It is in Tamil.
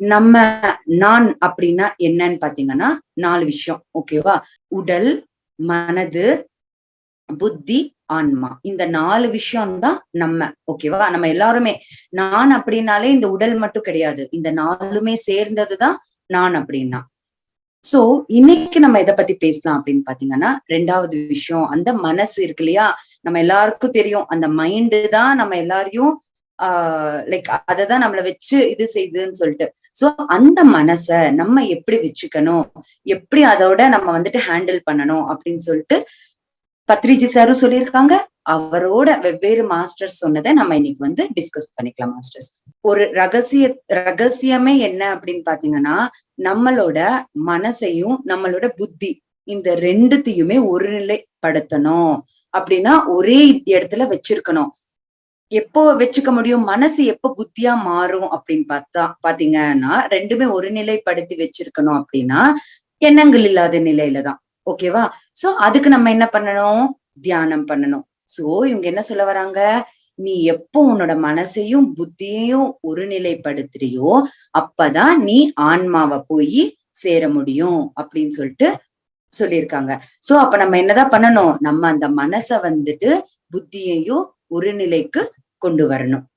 நம்ம நான் அப்படின்னா என்னன்னு பாத்தீங்கன்னா 4 விஷயம். ஓகேவா? உடல், மனது, புத்தி, ஆன்மா. இந்த 4 விஷயம் தான் நம்ம. ஓகேவா? நம்ம எல்லாருமே நான் அப்படின்னாலே இந்த உடல் மட்டும் கிடையாது. இந்த 4மே சேர்ந்ததுதான் நான் அப்படின்னா. சோ இன்னைக்கு நம்ம எத பத்தி பேசலாம் அப்படின்னு பாத்தீங்கன்னா, 2வது விஷயம் அந்த மனசு இருக்கு இல்லையா? நம்ம எல்லாருக்கும் தெரியும். அந்த மைண்டு தான் நம்ம எல்லாரையும் லைக் அததான் நம்மள வச்சு இது செய்யுதுன்னு சொல்லிட்டு. சோ அந்த மனச நம்ம எப்படி வச்சுக்கணும்? எப்படி அதோட நம்ம வந்துட்டு ஹேண்டில் பண்ணணும் அப்படின்னு சொல்லிட்டு பத்ரிஜி சாரும் சொல்லியிருக்காங்க. அவரோட வெவ்வேறு மாஸ்டர்ஸ் சொன்னத நம்ம இன்னைக்கு வந்து டிஸ்கஸ் பண்ணிக்கலாம் மாஸ்டர்ஸ். ஒரு ரகசியமே என்ன அப்படின்னு பாத்தீங்கன்னா, நம்மளோட மனசையும், நம்மளோட புத்தி இந்த 2த்தையுமே ஒருநிலைப்படுத்தணும். அப்படின்னா ஒரே இடத்துல வச்சிருக்கணும். எப்போ வச்சுக்க முடியும்? மனசு எப்ப புத்தியா மாறும் அப்படின்னு பாத்தீங்கன்னா, 2மே ஒருநிலைப்படுத்தி வச்சிருக்கணும் அப்படின்னா, எண்ணங்கள் இல்லாத நிலையில தான். ஓகேவா? சோ அதுக்கு நம்ம என்ன பண்ணணும்? தியானம் பண்ணணும். சோ இவங்க என்ன சொல்ல வராங்க? நீ எப்போ உன்னோட மனசையும், புத்தியையும் ஒருநிலைப்படுத்துறியோ, அப்பதான் நீ ஆன்மாவ போயி சேர முடியும் அப்படின்னு சொல்லிட்டு சொல்லியிருக்காங்க. சோ அப்ப நம்ம என்னதான் பண்ணணும்? நம்ம அந்த மனச வந்துட்டு புத்தியையும் ஒரு நிலைக்கு கொண்டு வரணும்.